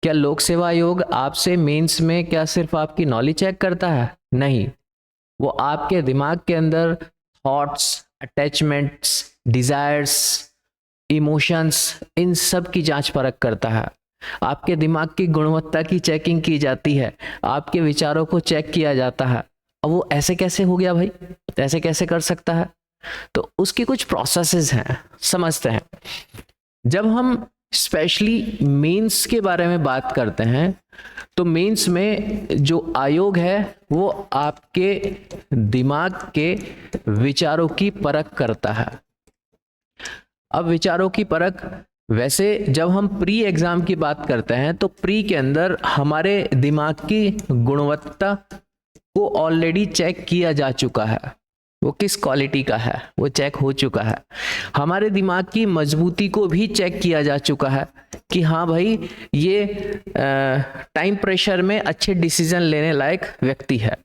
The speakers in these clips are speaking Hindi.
क्या लोक सेवा आयोग आपसे मेंस में क्या सिर्फ आपकी नॉलेज चेक करता है? नहीं, वो आपके दिमाग के अंदर थॉट्स, अटैचमेंट्स, डिजायर्स, इमोशंस, इन सब की जांच परख करता है। आपके दिमाग की गुणवत्ता की चेकिंग की जाती है, आपके विचारों को चेक किया जाता है। अब वो ऐसे कैसे हो गया भाई, ऐसे कैसे कर सकता है? तो उसकी कुछ प्रोसेसेस हैं, समझते हैं। जब हम स्पेशली मेंस के बारे में बात करते हैं तो मेंस में जो आयोग है वो आपके दिमाग के विचारों की परख करता है। अब विचारों की परख, वैसे जब हम प्री एग्जाम की बात करते हैं तो प्री के अंदर हमारे दिमाग की गुणवत्ता को ऑलरेडी चेक किया जा चुका है, वो किस क्वालिटी का है वो चेक हो चुका है। हमारे दिमाग की मजबूती को भी चेक किया जा चुका है कि हाँ भाई ये टाइम प्रेशर में अच्छे डिसीजन लेने लायक व्यक्ति है।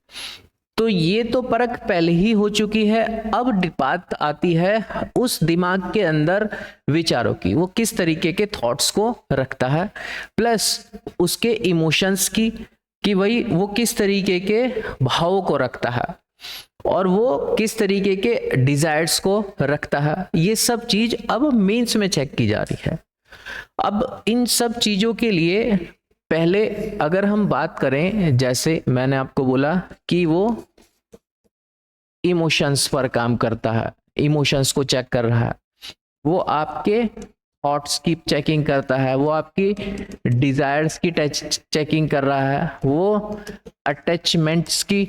तो ये तो परख पहले ही हो चुकी है। अब बात आती है उस दिमाग के अंदर विचारों की, वो किस तरीके के थॉट्स को रखता है, प्लस उसके इमोशंस की कि भाई वो किस तरीके के भावों को रखता है और वो किस तरीके के डिजायर्स को रखता है। ये सब चीज अब मेंस में चेक की जा रही है। अब इन सब चीजों के लिए पहले अगर हम बात करें, जैसे मैंने आपको बोला कि वो इमोशंस पर काम करता है, इमोशंस को चेक कर रहा है, वो आपके थॉट्स की चेकिंग करता है, वो आपकी डिजायर्स की चेकिंग कर रहा है, वो अटैचमेंट्स की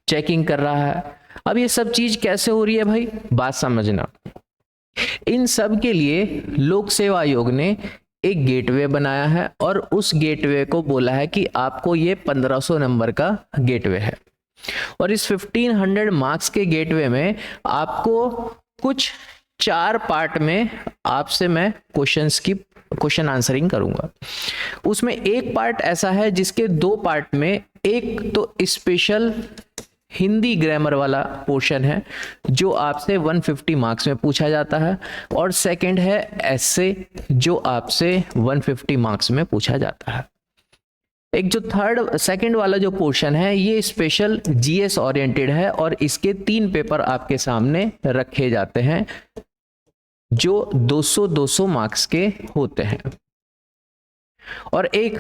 चेकिंग कर रहा है। अब ये सब चीज कैसे हो रही है भाई, बात समझना। इन सब के लिए लोक सेवा आयोग ने एक गेटवे बनाया है और उस गेटवे को बोला है कि आपको ये 1500 नंबर का गेटवे है। और इस 1500 मार्क्स के गेटवे में आपको कुछ 4 पार्ट में आपसे मैं क्वेश्चन आंसरिंग करूंगा। उसमें एक पार्ट ऐसा है जिसके 2 पार्ट में, एक तो स्पेशल हिंदी ग्रामर वाला पोर्शन है जो आपसे 150 मार्क्स में पूछा जाता है, और सेकंड है एस्से जो आपसे 150 मार्क्स में पूछा जाता है। एक जो सेकंड वाला जो पोर्शन है ये स्पेशल जीएस ओरिएंटेड है और इसके 3 पेपर आपके सामने रखे जाते हैं जो 200-200 मार्क्स के होते हैं। और एक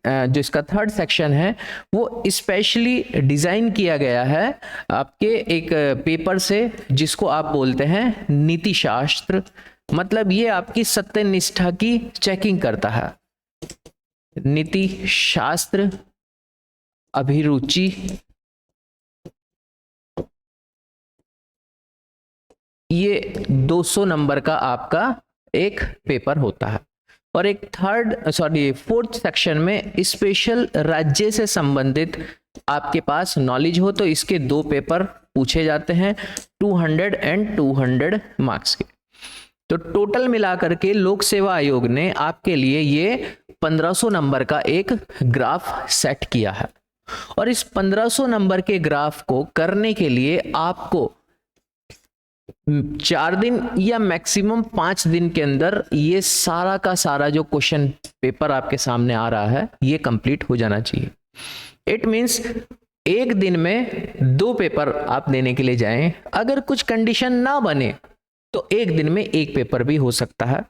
जो इसका थर्ड सेक्शन है वो स्पेशली डिजाइन किया गया है आपके एक पेपर से जिसको आप बोलते हैं नीति शास्त्र। मतलब ये आपकी सत्यनिष्ठा की चेकिंग करता है। नीति शास्त्र, अभिरुचि, ये 200 नंबर का आपका एक पेपर होता है। और एक फोर्थ सेक्शन में स्पेशल राज्य से संबंधित आपके पास नॉलेज हो तो इसके 2 पेपर पूछे जाते हैं 200 एंड 200 मार्क्स के। तो टोटल मिलाकर के लोक सेवा आयोग ने आपके लिए ये 1500 नंबर का एक ग्राफ सेट किया है। और इस 1500 नंबर के ग्राफ को करने के लिए आपको 4 दिन या मैक्सिमम 5 दिन के अंदर ये सारा का सारा जो क्वेश्चन पेपर आपके सामने आ रहा है ये कंप्लीट हो जाना चाहिए। इट मींस एक दिन में 2 पेपर आप देने के लिए जाएं। अगर कुछ कंडीशन ना बने तो एक दिन में 1 पेपर भी हो सकता है,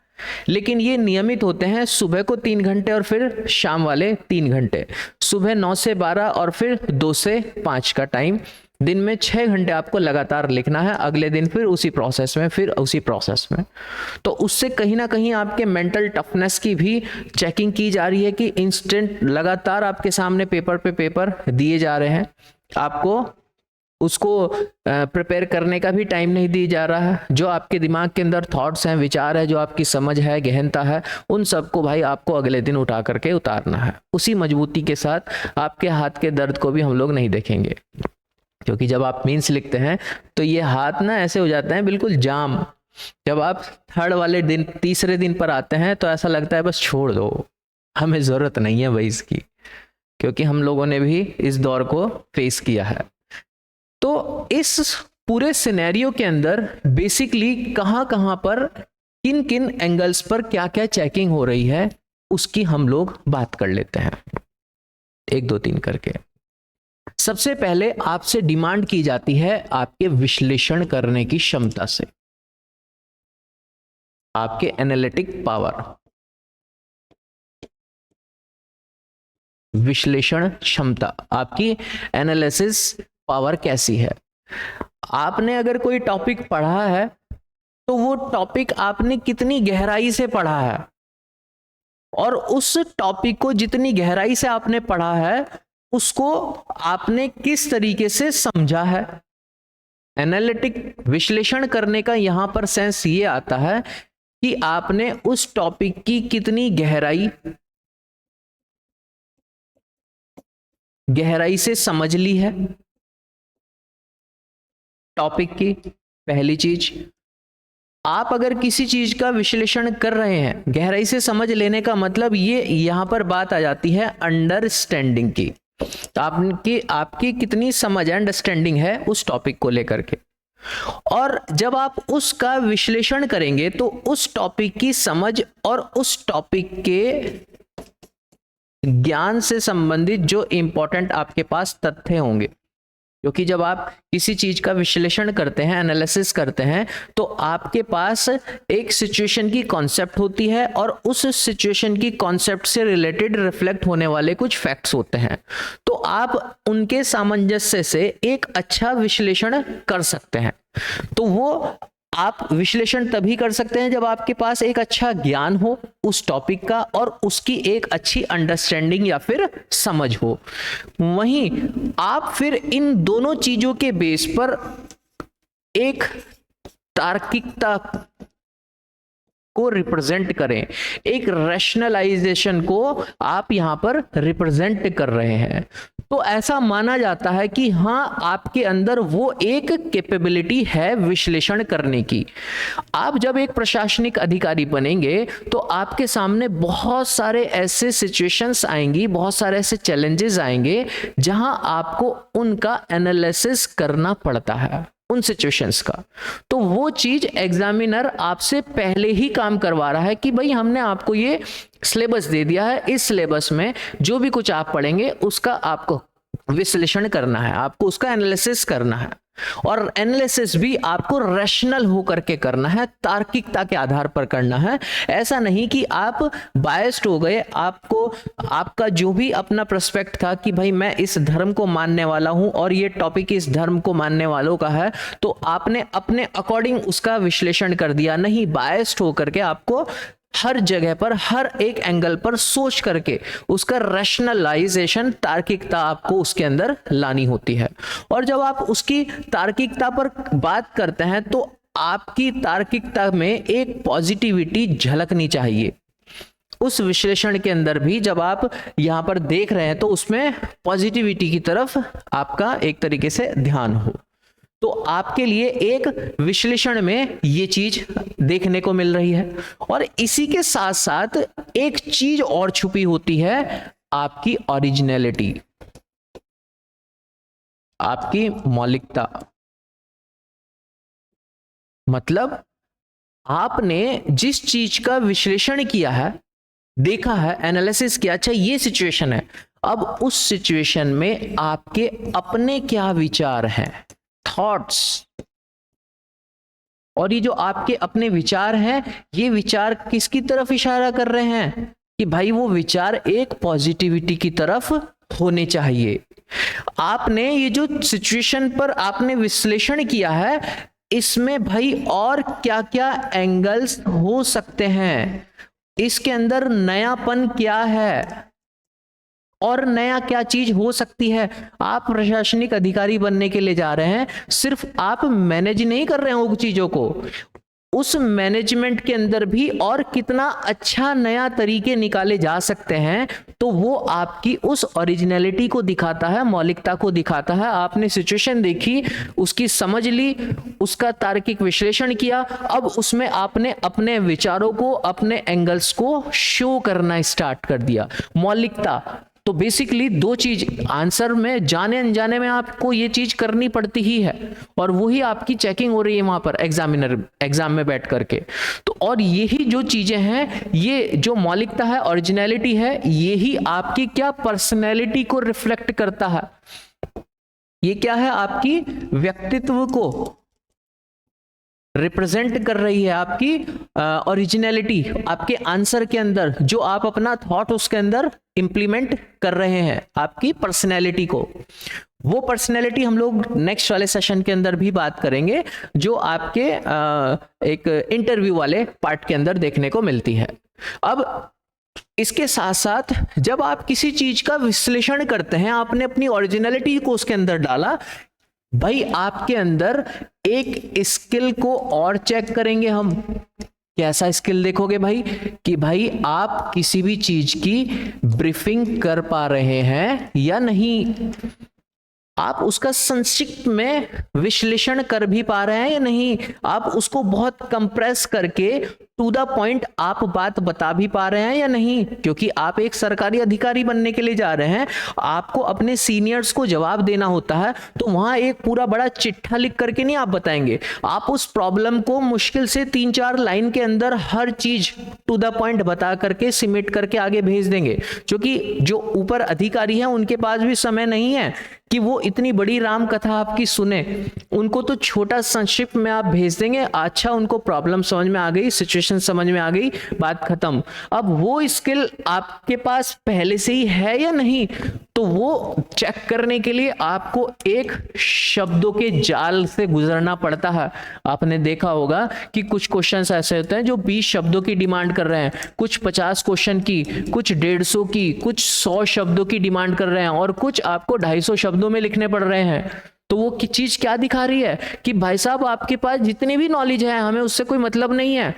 लेकिन ये नियमित होते हैं। सुबह को 3 घंटे और फिर शाम वाले 3 घंटे, सुबह 9 से 12 और फिर 2 से 5 का टाइम। दिन में 6 घंटे आपको लगातार लिखना है, अगले दिन फिर उसी प्रोसेस में। तो उससे कहीं ना कहीं आपके मेंटल टफनेस की भी चेकिंग की जा रही है कि इंस्टेंट लगातार आपके सामने पेपर पे पेपर दिए जा रहे हैं, आपको उसको प्रिपेयर करने का भी टाइम नहीं दिया जा रहा है। जो आपके दिमाग के अंदर थॉट्स हैं, विचार है, जो आपकी समझ है, गहनता है, उन सबको भाई आपको अगले दिन उठा करके उतारना है। उसी मजबूती के साथ आपके हाथ के दर्द को भी हम लोग नहीं देखेंगे, क्योंकि जब आप मीन्स लिखते हैं तो ये हाथ ना ऐसे हो जाते हैं बिल्कुल जाम। जब आप थर्ड वाले दिन, तीसरे दिन पर आते हैं तो ऐसा लगता है बस छोड़ दो, हमें जरूरत नहीं है भाई इसकी, क्योंकि हम लोगों ने भी इस दौर को फेस किया है। तो इस पूरे सिनेरियो के अंदर बेसिकली कहां पर किन किन एंगल्स पर क्या क्या चेकिंग हो रही है उसकी हम लोग बात कर लेते हैं 1 2 3 करके। सबसे पहले आपसे डिमांड की जाती है आपके विश्लेषण करने की क्षमता से, आपके एनालिटिक पावर, विश्लेषण क्षमता, आपकी एनालिसिस पावर कैसी है। आपने अगर कोई टॉपिक पढ़ा है तो वो टॉपिक आपने कितनी गहराई से पढ़ा है, और उस टॉपिक को जितनी गहराई से आपने पढ़ा है उसको आपने किस तरीके से समझा है। एनालिटिक विश्लेषण करने का यहां पर सेंस ये आता है कि आपने उस टॉपिक की कितनी गहराई से समझ ली है टॉपिक की। पहली चीज, आप अगर किसी चीज का विश्लेषण कर रहे हैं, गहराई से समझ लेने का मतलब ये यहां पर बात आ जाती है अंडरस्टैंडिंग की। तो आपकी कितनी समझ, अंडरस्टैंडिंग है उस टॉपिक को लेकर के। और जब आप उसका विश्लेषण करेंगे तो उस टॉपिक की समझ और उस टॉपिक के ज्ञान से संबंधित जो इंपॉर्टेंट आपके पास तथ्य होंगे, क्योंकि जब आप किसी चीज का विश्लेषण करते हैं, एनालिसिस करते हैं, तो आपके पास एक सिचुएशन की कॉन्सेप्ट होती है और उस सिचुएशन की कॉन्सेप्ट से रिलेटेड रिफ्लेक्ट होने वाले कुछ फैक्ट्स होते हैं। तो आप उनके सामंजस्य से एक अच्छा विश्लेषण कर सकते हैं। तो वो आप विश्लेषण तभी कर सकते हैं जब आपके पास एक अच्छा ज्ञान हो उस टॉपिक का और उसकी एक अच्छी अंडरस्टैंडिंग या फिर समझ हो। वहीं आप फिर इन दोनों चीजों के बेस पर एक तार्किकता को रिप्रेजेंट करें, एक रैशनलाइजेशन को आप यहां पर रिप्रेजेंट कर रहे हैं। तो ऐसा माना जाता है कि हां, आपके अंदर वो एक कैपेबिलिटी है विश्लेषण करने की। आप जब एक प्रशासनिक अधिकारी बनेंगे तो आपके सामने बहुत सारे ऐसे सिचुएशंस आएंगी, बहुत सारे ऐसे चैलेंजेस आएंगे जहां आपको उनका एनालिसिस करना पड़ता है, उन सिचुएशंस का। तो वो चीज एग्जामिनर आपसे पहले ही काम करवा रहा है कि भाई हमने आपको ये सिलेबस दे दिया है, इस सिलेबस में जो भी कुछ आप पढ़ेंगे उसका आपको विश्लेषण करना है, आपको उसका एनालिसिस करना है। और एनालिसिस भी आपको रैशनल होकर के करना है, तार्किकता के आधार पर करना है। ऐसा नहीं कि आप बायस्ड हो गए, आपको आपका जो भी अपना पर्सपेक्ट था कि भाई मैं इस धर्म को मानने वाला हूं और ये टॉपिक इस धर्म को मानने वालों का है, तो आपने अपने अकॉर्डिंग उसका विश्लेषण कर दिया। नहीं, बायस्ड होकर के आपको हर जगह पर, हर एक एंगल पर सोच करके उसका रैशनलाइजेशन, तार्किकता आपको उसके अंदर लानी होती है। और जब आप उसकी तार्किकता पर बात करते हैं तो आपकी तार्किकता में एक पॉजिटिविटी झलकनी चाहिए। उस विश्लेषण के अंदर भी जब आप यहां पर देख रहे हैं तो उसमें पॉजिटिविटी की तरफ आपका एक तरीके से ध्यान हो। तो आपके लिए एक विश्लेषण में ये चीज देखने को मिल रही है। और इसी के साथ साथ एक चीज और छुपी होती है, आपकी ओरिजिनलिटी, आपकी मौलिकता। मतलब आपने जिस चीज का विश्लेषण किया है, देखा है, एनालिसिस किया, अच्छा ये सिचुएशन है, अब उस सिचुएशन में आपके अपने क्या विचार हैं, थॉट्स। और ये जो आपके अपने विचार हैं, ये विचार किसकी तरफ इशारा कर रहे हैं कि भाई वो विचार एक पॉजिटिविटी की तरफ होने चाहिए। आपने ये जो सिचुएशन पर आपने विश्लेषण किया है, इसमें भाई और क्या क्या एंगल्स हो सकते हैं, इसके अंदर नयापन क्या है और नया क्या चीज हो सकती है। आप प्रशासनिक अधिकारी बनने के लिए जा रहे हैं, सिर्फ आप मैनेज नहीं कर रहे हो उन चीजों को, उस मैनेजमेंट के अंदर भी और कितना अच्छा नया तरीके निकाले जा सकते हैं। तो वो आपकी उस ओरिजिनलिटी को दिखाता है, मौलिकता को दिखाता है। आपने सिचुएशन देखी, उसकी समझ ली, उसका तार्किक विश्लेषण किया, अब उसमें आपने अपने विचारों को, अपने एंगल्स को शो करना स्टार्ट कर दिया, मौलिकता। तो तो बेसिकली दो चीज आंसर में जाने अनजाने में आपको ये चीज करनी पड़ती ही है, और वही आपकी चेकिंग हो रही है वहां पर एग्जाम में बैठ करके। तो और यही जो चीजें हैं, ये जो मौलिकता है, ओरिजिनलिटी है, यही आपकी क्या पर्सनैलिटी को रिफ्लेक्ट करता है। ये क्या है, आपकी व्यक्तित्व को रिप्रेजेंट कर रही है, आपकी ओरिजिनलिटी आपके आंसर के अंदर, जो आप अपना थॉट उसके अंदर इंप्लीमेंट कर रहे हैं, आपकी पर्सनैलिटी को। वो पर्सनैलिटी हम लोग नेक्स्ट वाले सेशन के अंदर भी बात करेंगे, जो आपके एक इंटरव्यू वाले पार्ट के अंदर देखने को मिलती है। अब इसके साथ साथ जब आप किसी चीज का विश्लेषण करते हैं, आपने अपनी ओरिजिनलिटी को उसके अंदर डाला, भाई आपके अंदर एक स्किल को और चेक करेंगे हम। कैसा स्किल देखोगे भाई, कि भाई आप किसी भी चीज की ब्रीफिंग कर पा रहे हैं या नहीं, आप उसका संक्षिप्त में विश्लेषण कर भी पा रहे हैं या नहीं, आप उसको बहुत कंप्रेस करके टू द पॉइंट आप बात बता भी पा रहे हैं या नहीं। क्योंकि आप एक सरकारी अधिकारी बनने के लिए जा रहे हैं, आपको अपने सीनियर्स को जवाब देना होता है, तो वहां एक पूरा बड़ा चिट्ठा लिख करके नहीं आप बताएंगे, आप उस प्रॉब्लम को मुश्किल से 3-4 लाइन के अंदर हर चीज टू द पॉइंट बता करके सिमिट करके आगे भेज देंगे। क्योंकि जो ऊपर अधिकारी हैं उनके पास भी समय नहीं है कि वो इतनी बड़ी राम कथा आपकी सुने, उनको तो छोटा संक्षिप्त में आप भेज देंगे, अच्छा उनको प्रॉब्लम समझ में आ गई, सिचुएशन समझ में आ गई, बात खत्म। अब वो स्किल आपके पास पहले से ही है या नहीं, तो वो चेक करने के लिए आपको एक शब्दों के जाल से गुजरना पड़ता है। आपने देखा होगा कि कुछ क्वेश्चंस ऐसे होते हैं जो 20 शब्दों की डिमांड कर रहे हैं, कुछ 50 क्वेश्चन की, कुछ 150 की, कुछ 100 शब्दों की डिमांड कर रहे हैं, और कुछ आपको 250 शब्दों में लिखने पड़ रहे हैं। तो वो चीज क्या दिखा रही है कि भाई साहब आपके पास जितनी भी नॉलेज है, हमें उससे कोई मतलब नहीं है,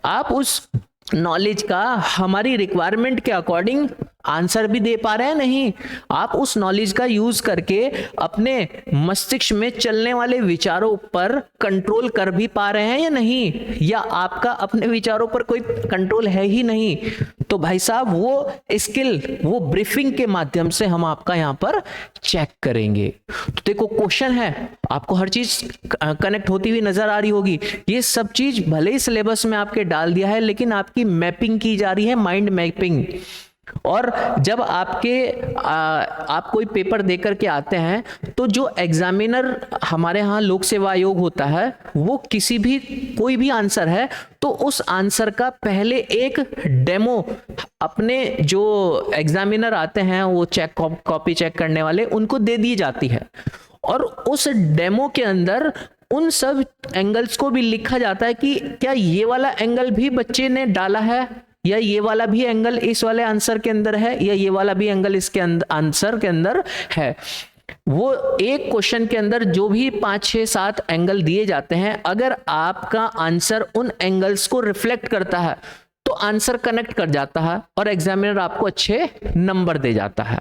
आप उस नॉलेज का हमारी रिक्वायरमेंट के अकॉर्डिंग आंसर भी दे पा रहे हैं नहीं, आप उस नॉलेज का यूज करके अपने मस्तिष्क में चलने वाले विचारों पर कंट्रोल कर भी पा रहे हैं या नहीं, या आपका अपने विचारों पर कोई कंट्रोल है ही नहीं। तो भाई साहब वो स्किल, वो ब्रीफिंग के माध्यम से हम आपका यहां पर चेक करेंगे। तो देखो क्वेश्चन है, आपको हर चीज कनेक्ट होती हुई नजर आ रही होगी। ये सब चीज भले ही सिलेबस में आपके डाल दिया है, लेकिन आपकी मैपिंग की जा रही है, माइंड मैपिंग। और जब आप कोई पेपर देकर के आते हैं, तो जो एग्जामिनर हमारे यहाँ लोक सेवा आयोग होता है, वो किसी भी कोई भी आंसर है तो उस आंसर का पहले एक डेमो अपने जो एग्जामिनर आते हैं, वो कॉपी चेक करने वाले, उनको दे दी जाती है। और उस डेमो के अंदर उन सब एंगल्स को भी लिखा जाता है कि क्या ये वाला एंगल भी बच्चे ने डाला है, या ये वाला भी एंगल इस वाले आंसर के अंदर है, या ये वाला भी एंगल इसके आंसर के अंदर है। वो एक क्वेश्चन के अंदर जो भी 5, 6, 7 एंगल दिए जाते हैं, अगर आपका आंसर उन एंगल्स को रिफ्लेक्ट करता है तो आंसर कनेक्ट कर जाता है और एग्जामिनर आपको अच्छे नंबर दे जाता है।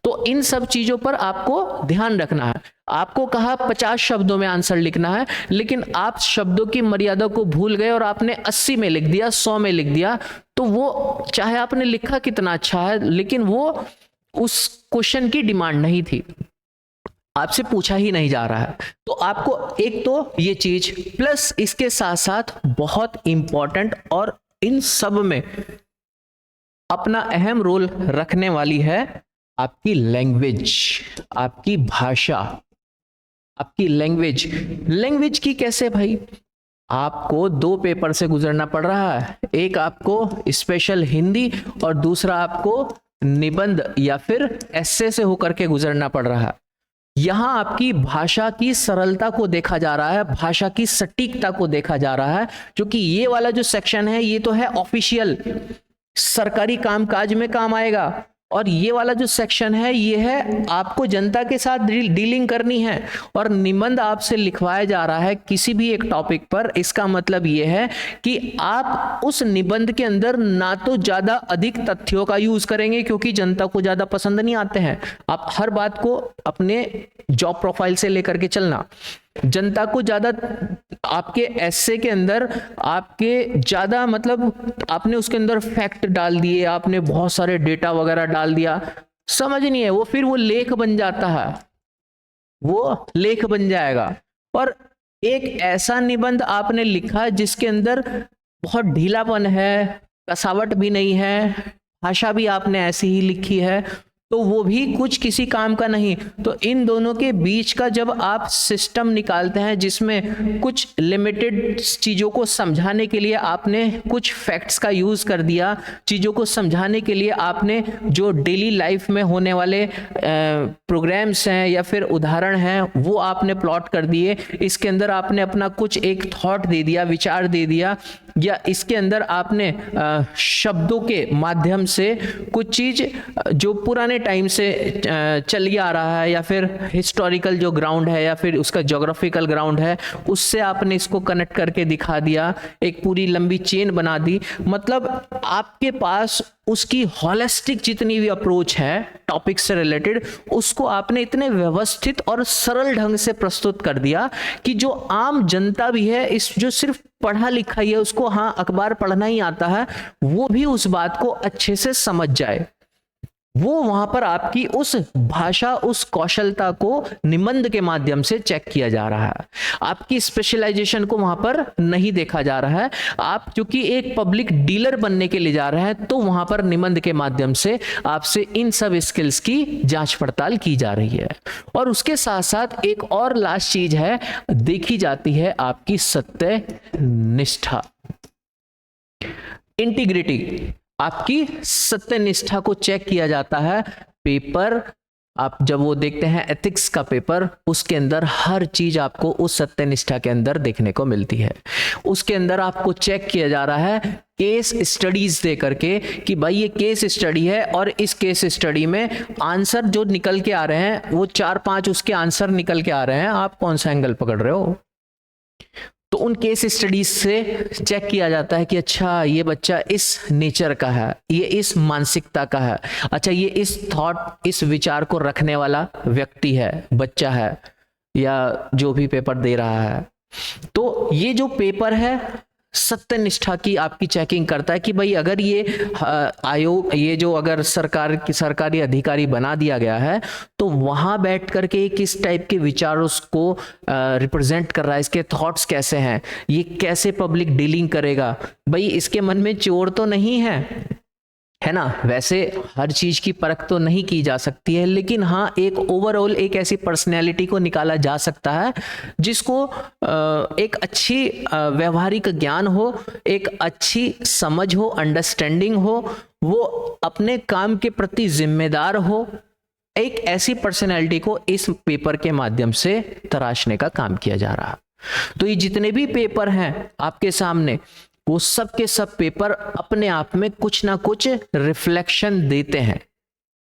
तो इन सब चीजों पर आपको ध्यान रखना है। आपको कहा 50 शब्दों में आंसर लिखना है, लेकिन आप शब्दों की मर्यादा को भूल गए और आपने 80 में लिख दिया, 100 में लिख दिया, तो वो चाहे आपने लिखा कितना अच्छा है, लेकिन वो उस क्वेश्चन की डिमांड नहीं थी, आपसे पूछा ही नहीं जा रहा है। तो आपको एक तो ये चीज, प्लस इसके साथ साथ बहुत इंपॉर्टेंट और इन सब में अपना अहम रोल रखने वाली है आपकी लैंग्वेज, आपकी भाषा, आपकी लैंग्वेज की कैसे भाई, आपको 2 पेपर से गुजरना पड़ रहा है, एक आपको स्पेशल हिंदी और दूसरा आपको निबंध या फिर एस्से से होकर के गुजरना पड़ रहा है। यहां आपकी भाषा की सरलता को देखा जा रहा है, भाषा की सटीकता को देखा जा रहा है, क्योंकि ये वाला जो सेक्शन है ये तो है ऑफिशियल, सरकारी कामकाज में काम आएगा, और ये वाला जो सेक्शन है ये है आपको जनता के साथ डीलिंग करनी है। और निबंध आपसे लिखवाया जा रहा है किसी भी एक टॉपिक पर, इसका मतलब ये है कि आप उस निबंध के अंदर ना तो ज्यादा अधिक तथ्यों का यूज करेंगे, क्योंकि जनता को ज्यादा पसंद नहीं आते हैं। आप हर बात को अपने जॉब प्रोफाइल से लेकर के चलना, जनता को ज्यादा आपके एस्से के अंदर आपके ज्यादा मतलब आपने उसके अंदर फैक्ट डाल दिए, आपने बहुत सारे डेटा वगैरह डाल दिया, समझ नहीं है, वो फिर वो लेख बन जाता है, वो लेख बन जाएगा। और एक ऐसा निबंध आपने लिखा जिसके अंदर बहुत ढीलापन है, कसावट भी नहीं है, भाषा भी आपने ऐसी ही लिखी है, तो वो भी कुछ किसी काम का नहीं। तो इन दोनों के बीच का जब आप सिस्टम निकालते हैं जिसमें कुछ लिमिटेड चीज़ों को समझाने के लिए आपने कुछ फैक्ट्स का यूज़ कर दिया, चीज़ों को समझाने के लिए आपने जो डेली लाइफ में होने वाले प्रोग्राम्स हैं या फिर उदाहरण हैं वो आपने प्लॉट कर दिए, इसके अंदर आपने अपना कुछ एक थॉट दे दिया, विचार दे दिया, या इसके अंदर आपने शब्दों के माध्यम से कुछ चीज़ जो पुराने टाइम से चल आ रहा है या फिर हिस्टोरिकल जो ग्राउंड है या फिर उसका ज्योग्राफिकल ग्राउंड है उससे आपने इसको कनेक्ट करके दिखा दिया, एक पूरी लंबी चेन बना दी। मतलब आपके पास उसकी हॉलिस्टिक जितनी भी अप्रोच है टॉपिक से रिलेटेड, उसको आपने इतने व्यवस्थित और सरल ढंग से प्रस्तुत कर दिया कि जो आम जनता भी है, इस जो सिर्फ पढ़ा लिखा ही है, उसको हाँ अखबार पढ़ना ही आता है, वो भी उस बात को अच्छे से समझ जाए। वो वहां पर आपकी उस भाषा, उस कौशलता को निबंध के माध्यम से चेक किया जा रहा है, आपकी स्पेशलाइजेशन को वहां पर नहीं देखा जा रहा है। आप क्योंकि एक पब्लिक डीलर बनने के लिए जा रहे हैं, तो वहां पर निबंध के माध्यम से आपसे इन सब स्किल्स की जांच पड़ताल की जा रही है। और उसके साथ साथ एक और लास्ट चीज है, देखी जाती है आपकी सत्यनिष्ठा, इंटीग्रिटी, आपकी सत्यनिष्ठा को चेक किया जाता है। पेपर आप जब वो देखते हैं एथिक्स का पेपर, उसके अंदर हर चीज आपको उस सत्यनिष्ठा के अंदर देखने को मिलती है। उसके अंदर आपको चेक किया जा रहा है केस स्टडीज दे करके कि भाई ये केस स्टडी है और इस केस स्टडी में आंसर जो निकल के आ रहे हैं वो 4-5 उसके आंसर निकल के आ रहे हैं, आप कौन सा एंगल पकड़ रहे हो। तो उन केस स्टडीज से चेक किया जाता है कि अच्छा ये बच्चा इस नेचर का है, ये इस मानसिकता का है, अच्छा ये इस थॉट, इस विचार को रखने वाला व्यक्ति है, बच्चा है, या जो भी पेपर दे रहा है। तो ये जो पेपर है सत्यनिष्ठा की आपकी चेकिंग करता है कि भाई अगर ये आयोग, ये जो अगर सरकारी अधिकारी बना दिया गया है, तो वहां बैठ करके किस टाइप के विचारों को रिप्रेजेंट कर रहा है, इसके थॉट्स कैसे हैं, ये कैसे पब्लिक डीलिंग करेगा, भाई इसके मन में चोर तो नहीं है ना। वैसे हर चीज की परख तो नहीं की जा सकती है, लेकिन हाँ एक ओवरऑल एक ऐसी पर्सनैलिटी को निकाला जा सकता है जिसको एक अच्छी व्यवहारिक ज्ञान हो, एक अच्छी समझ हो, अंडरस्टैंडिंग हो, वो अपने काम के प्रति जिम्मेदार हो। एक ऐसी पर्सनैलिटी को इस पेपर के माध्यम से तराशने का काम किया जा रहा। तो ये जितने भी पेपर हैं आपके सामने, वो सब के सब पेपर अपने आप में कुछ ना कुछ रिफ्लेक्शन देते हैं।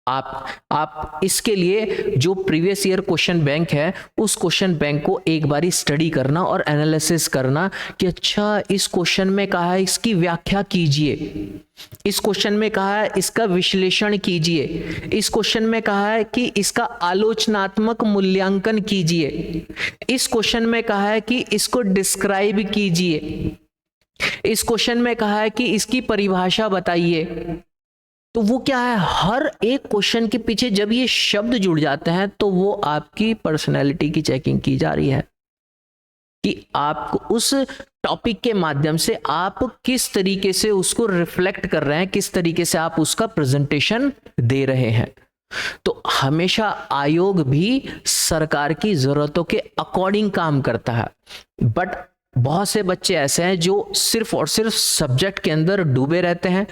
आप इसके लिए जो प्रीवियस ईयर क्वेश्चन बैंक है, उस क्वेश्चन बैंक को एक बारी स्टडी करना और एनालिसिस करना कि अच्छा इस क्वेश्चन में कहा है इसकी व्याख्या कीजिए, इस क्वेश्चन में कहा है इसका विश्लेषण कीजिए, इस क्वेश्चन में कहा है कि इसका आलोचनात्मक मूल्यांकन कीजिए, इस क्वेश्चन में कहा है कि इसको डिस्क्राइब कीजिए, इस क्वेश्चन में कहा है कि इसकी परिभाषा बताइए। तो वो क्या है, हर एक क्वेश्चन के पीछे जब ये शब्द जुड़ जाते हैं तो वो आपकी पर्सनैलिटी की चेकिंग की जा रही है कि आप उस टॉपिक के माध्यम से आप किस तरीके से उसको रिफ्लेक्ट कर रहे हैं, किस तरीके से आप उसका प्रेजेंटेशन दे रहे हैं। तो हमेशा आयोग भी सरकार की जरूरतों के अकॉर्डिंग काम करता है, बट बहुत से बच्चे ऐसे हैं जो सिर्फ और सिर्फ सब्जेक्ट के अंदर डूबे रहते हैं,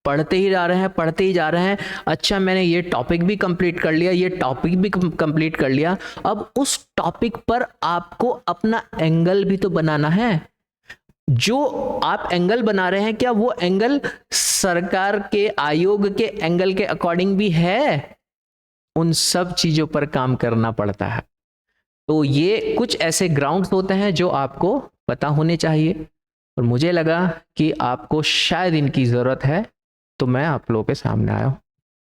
पढ़ते ही जा रहे हैं, पढ़ते ही जा रहे हैं। अच्छा मैंने ये टॉपिक भी कंप्लीट कर लिया, ये टॉपिक भी कंप्लीट कर लिया, अब उस टॉपिक पर आपको अपना एंगल भी तो बनाना है। जो आप एंगल बना रहे हैं क्या वो एंगल सरकार के, आयोग के एंगल के अकॉर्डिंग भी है? उन सब चीजों पर काम करना पड़ता है। तो ये कुछ ऐसे ग्राउंड्स होते हैं जो आपको पता होने चाहिए, और मुझे लगा कि आपको शायद इनकी ज़रूरत है, तो मैं आप लोगों के सामने आया हूँ।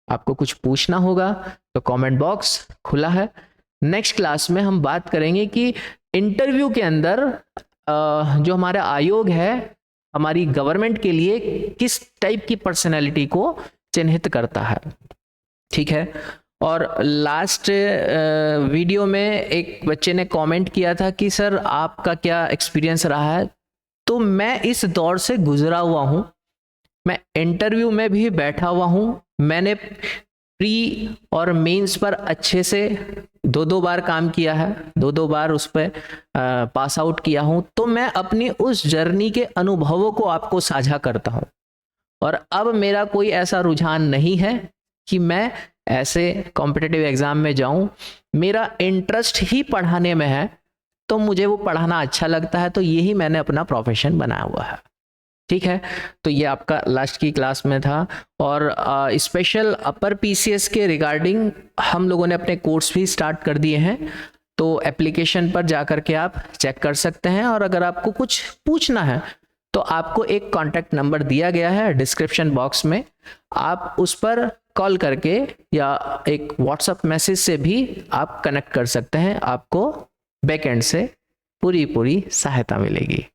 आपको कुछ पूछना होगा तो कमेंट बॉक्स खुला है। नेक्स्ट क्लास में हम बात करेंगे कि इंटरव्यू के अंदर जो हमारा आयोग है हमारी गवर्नमेंट के लिए किस टाइप की पर्सनैलिटी को चिन्हित करता है। ठीक है। और लास्ट वीडियो में एक बच्चे ने कमेंट किया था कि सर आपका क्या एक्सपीरियंस रहा है। तो मैं इस दौर से गुजरा हुआ हूँ, मैं इंटरव्यू में भी बैठा हुआ हूँ, मैंने प्री और मेंस पर अच्छे से 2-2 बार काम किया है, 2-2 बार उस पर पास आउट किया हूँ। तो मैं अपनी उस जर्नी के अनुभवों को आपको साझा करता हूँ। और अब मेरा कोई ऐसा रुझान नहीं है कि मैं ऐसे कॉम्पिटिटिव एग्जाम में जाऊं, मेरा इंटरेस्ट ही पढ़ाने में है, तो मुझे वो पढ़ाना अच्छा लगता है, तो यही मैंने अपना प्रोफेशन बनाया हुआ है। ठीक है, तो ये आपका लास्ट की क्लास में था। और स्पेशल अपर पीसीएस के रिगार्डिंग हम लोगों ने अपने कोर्स भी स्टार्ट कर दिए हैं, तो एप्लीकेशन पर जा कर के आप चेक कर सकते हैं। और अगर आपको कुछ पूछना है तो आपको एक कॉन्टैक्ट नंबर दिया गया है डिस्क्रिप्शन बॉक्स में, आप उस पर कॉल करके या एक व्हाट्सएप मैसेज से भी आप कनेक्ट कर सकते हैं, आपको बैकएंड से पूरी सहायता मिलेगी।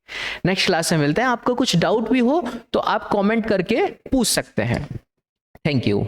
नेक्स्ट क्लास में मिलते हैं। आपको कुछ डाउट भी हो तो आप कमेंट करके पूछ सकते हैं। Thank you.